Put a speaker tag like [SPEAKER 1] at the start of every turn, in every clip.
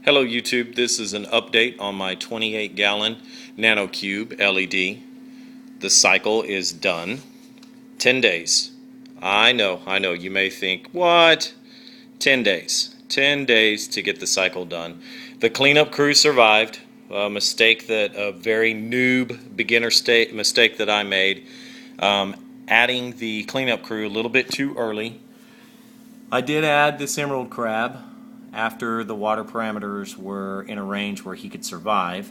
[SPEAKER 1] Hello YouTube, this is an update on my 28 gallon nano cube LED. The cycle is done. 10 days. I know, you may think, what? 10 days. 10 days to get the cycle done. The cleanup crew survived. A very noob beginner mistake that I made. Adding the cleanup crew a little bit too early. I did add this emerald crab after the water parameters were in a range where he could survive.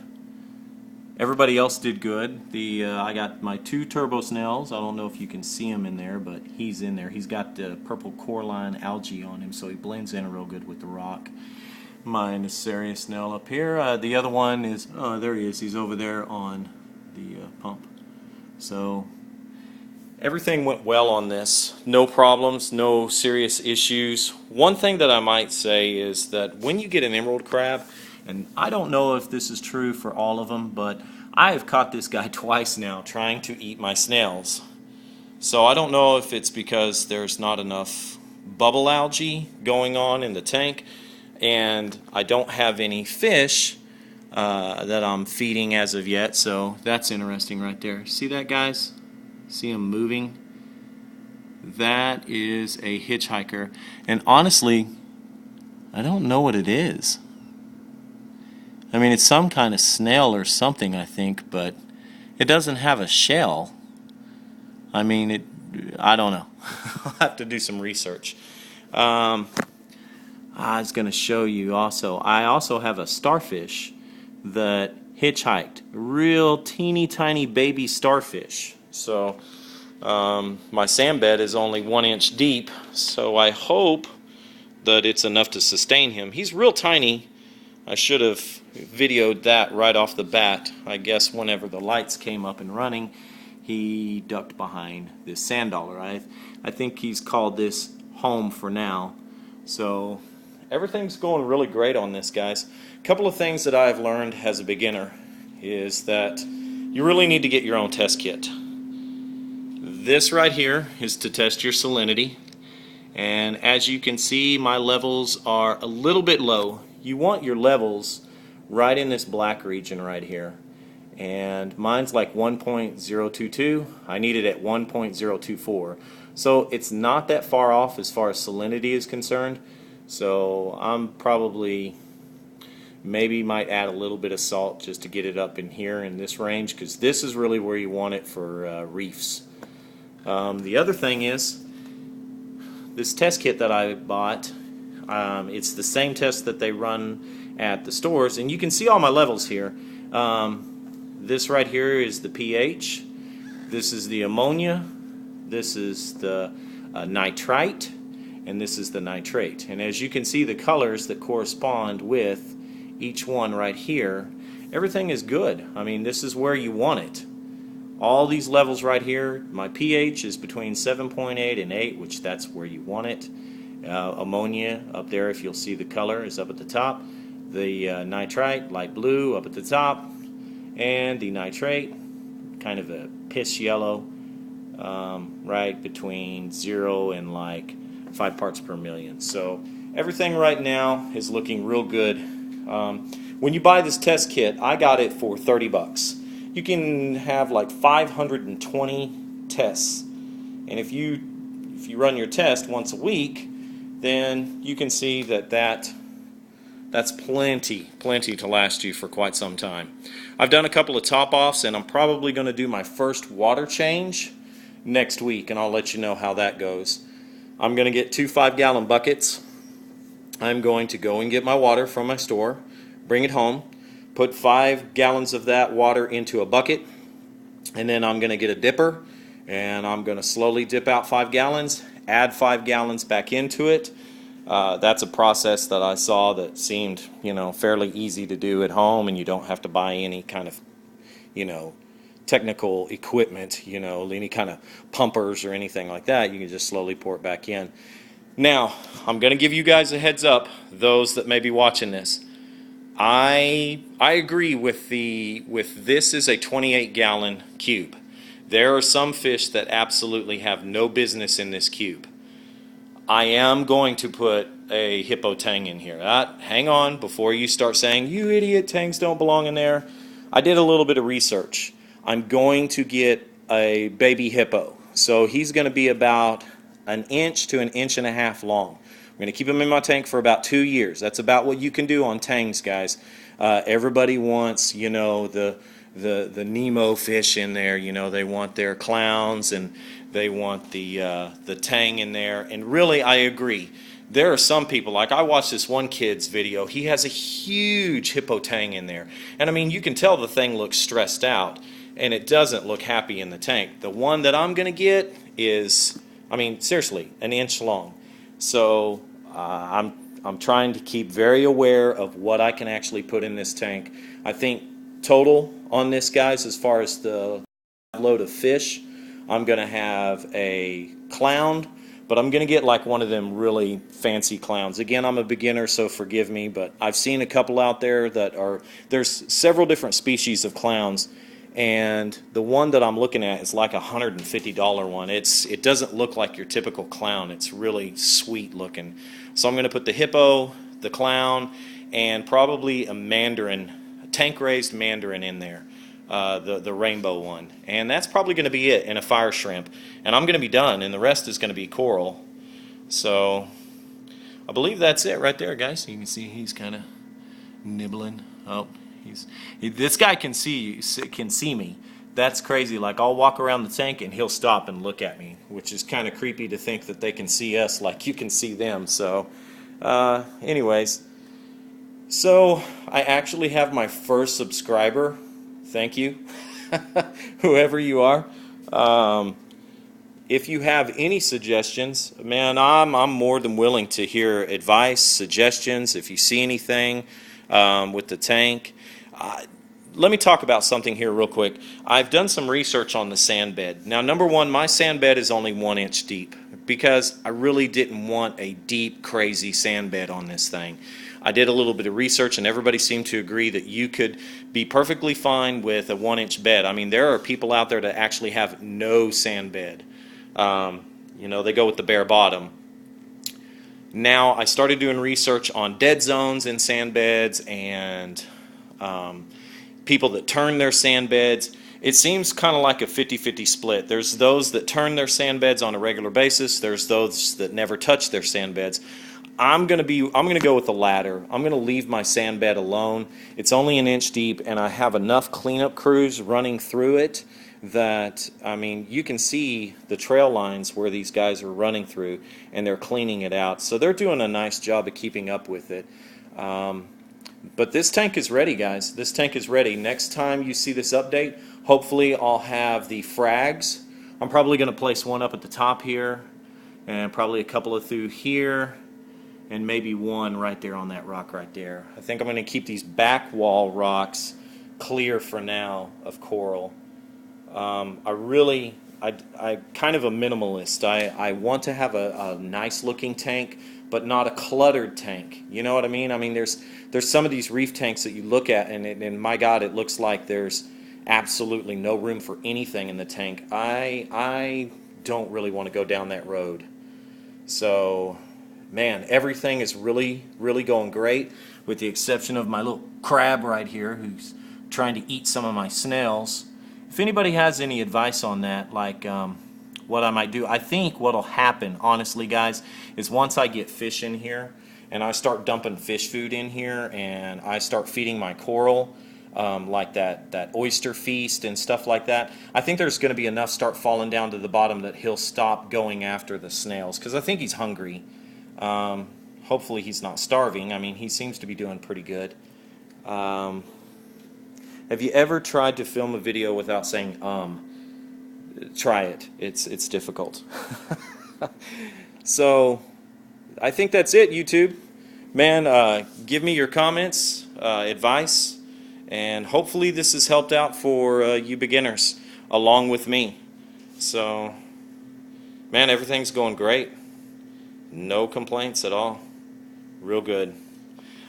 [SPEAKER 1] Everybody else did good. I got my two turbo snails. I don't know if you can see him in there, but he's in there. He's got the purple coralline algae on him, so he blends in real good with the rock. My Nacerius snail up here. The other one is, oh, there he is. He's over there on the pump. So everything went well on this. No problems, no serious issues. One thing that I might say is that when you get an emerald crab, and I don't know if this is true for all of them, but I have caught this guy twice now trying to eat my snails. So I don't know if it's because there's not enough bubble algae going on in the tank, and I don't have any fish that I'm feeding as of yet, so that's interesting right there. See that, guys? See him moving? That is a hitchhiker. And honestly, I don't know what it is. I mean, it's some kind of snail or something, I think, but it doesn't have a shell. I mean, I don't know. I'll have to do some research. I was going to show you also. I also have a starfish that hitchhiked. Real teeny tiny baby starfish. So my sand bed is only 1 inch deep, so I hope that it's enough to sustain him. He's real tiny. I should have videoed that right off the bat. I guess whenever the lights came up and running, he ducked behind this sand dollar. I think he's called this home for now. So everything's going really great on this, guys. A couple of things that I've learned as a beginner is that you really need to get your own test kit. This right here is to test your salinity, and as you can see, my levels are a little bit low. You want your levels right in this black region right here, and mine's like 1.022. I need it at 1.024, so it's not that far off as far as salinity is concerned. So I'm probably maybe might add a little bit of salt just to get it up in here in this range, because this is really where you want it for reefs. The other thing is this test kit that I bought. It's the same test that they run at the stores, and you can see all my levels here. This right here is the pH. This is the ammonia. This is the nitrite, and this is the nitrate. And as you can see, the colors that correspond with each one right here, everything is good. I mean, this is where you want it. All these levels right here, my pH is between 7.8 and 8, which that's where you want it. Ammonia up there, if you'll see the color, is up at the top. The nitrite, light blue, up at the top. And the nitrate, kind of a piss yellow, right between 0 and like 5 parts per million. So everything right now is looking real good. When you buy this test kit, I got it for 30 bucks. You can have like 520 tests, and if you run your test once a week, then you can see that's plenty to last you for quite some time. I've done a couple of top-offs, and I'm probably going to do my first water change next week, and I'll let you know how that goes. I'm going to get 2 5-gallon buckets. I'm going to go and get my water from my store, bring it home, put 5 gallons of that water into a bucket, and then I'm going to get a dipper, and I'm going to slowly dip out 5 gallons, add 5 gallons back into it. That's a process that I saw that seemed, fairly easy to do at home, and you don't have to buy any kind of, technical equipment, any kind of pumpers or anything like that. You can just slowly pour it back in. Now, I'm going to give you guys a heads up, those that may be watching this. I agree with this is a 28-gallon cube. There are some fish that absolutely have no business in this cube. I am going to put a hippo tang in here. Hang on before you start saying, you idiot, tangs don't belong in there. I did a little bit of research. I'm going to get a baby hippo. So he's going to be about an inch to an inch and a half long. I'm going to keep him in my tank for about 2 years. That's about what you can do on tangs, guys. Everybody wants, you know, the Nemo fish in there. You know, they want their clowns and they want the tang in there. And really, I agree. There are some people, like I watched this one kid's video, he has a huge hippo tang in there. And I mean, you can tell the thing looks stressed out, and it doesn't look happy in the tank. The one that I'm going to get is, I mean, seriously, an inch long. So I'm trying to keep very aware of what I can actually put in this tank. I think total on this, guys, as far as the load of fish, I'm going to have a clown, but I'm going to get like one of them really fancy clowns. Again, I'm a beginner, so forgive me, but I've seen a couple out there that are, there's several different species of clowns, and the one that I'm looking at is like a $150 one. It doesn't look like your typical clown. It's really sweet looking. So I'm going to put the hippo, the clown, and probably a mandarin, a tank-raised mandarin in there. The rainbow one, and that's probably going to be it, and a fire shrimp, and I'm going to be done, and the rest is going to be coral. So I believe that's it right there, guys. You can see he's kind of nibbling. Oh, this guy can see me. That's crazy. Like, I'll walk around the tank and he'll stop and look at me, which is kind of creepy to think that they can see us like you can see them. So anyways, so I actually have my first subscriber. Thank you, whoever you are. If you have any suggestions, man, I'm more than willing to hear advice, suggestions. If you see anything with the tank, let me talk about something here real quick. I've done some research on the sand bed. Now, number one, my sand bed is only 1 inch deep because I really didn't want a deep, crazy sand bed on this thing. I did a little bit of research, and everybody seemed to agree that you could be perfectly fine with a 1 inch bed. I mean, there are people out there that actually have no sand bed. You know, they go with the bare bottom. Now, I started doing research on dead zones in sand beds and people that turn their sand beds. It seems kind of like a 50-50 split. There's those that turn their sand beds on a regular basis. There's those that never touch their sand beds. I'm gonna go with the latter. I'm gonna leave my sand bed alone. It's only 1 inch deep, and I have enough cleanup crews running through it that, I mean, you can see the trail lines where these guys are running through, and they're cleaning it out. So they're doing a nice job of keeping up with it. But this tank is ready, guys. This tank is ready. Next time you see this update, hopefully I'll have the frags. I'm probably going to place one up at the top here, and probably a couple of through here, and maybe one right there on that rock right there. I think I'm going to keep these back wall rocks clear for now of coral. I'm kind of a minimalist. I want to have a nice looking tank, but not a cluttered tank. You know what I mean? I mean, there's some of these reef tanks that you look at, and my God, it looks like there's absolutely no room for anything in the tank. I don't really want to go down that road. So, man, everything is really, really going great, with the exception of my little crab right here who's trying to eat some of my snails. If anybody has any advice on that, like what I might do, I think what'll happen, honestly, guys, is once I get fish in here and I start dumping fish food in here and I start feeding my coral, like that oyster feast and stuff like that, I think there's going to be enough start falling down to the bottom that he'll stop going after the snails, because I think he's hungry. Hopefully he's not starving. I mean, he seems to be doing pretty good. Have you ever tried to film a video without saying Try it. It's difficult. So I think that's it, YouTube. Man, give me your comments, advice, and hopefully this has helped out for you beginners along with me. So, man, everything's going great. No complaints at all. Real good.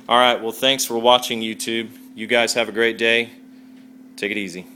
[SPEAKER 1] All right, well, thanks for watching, YouTube. You guys have a great day. Take it easy.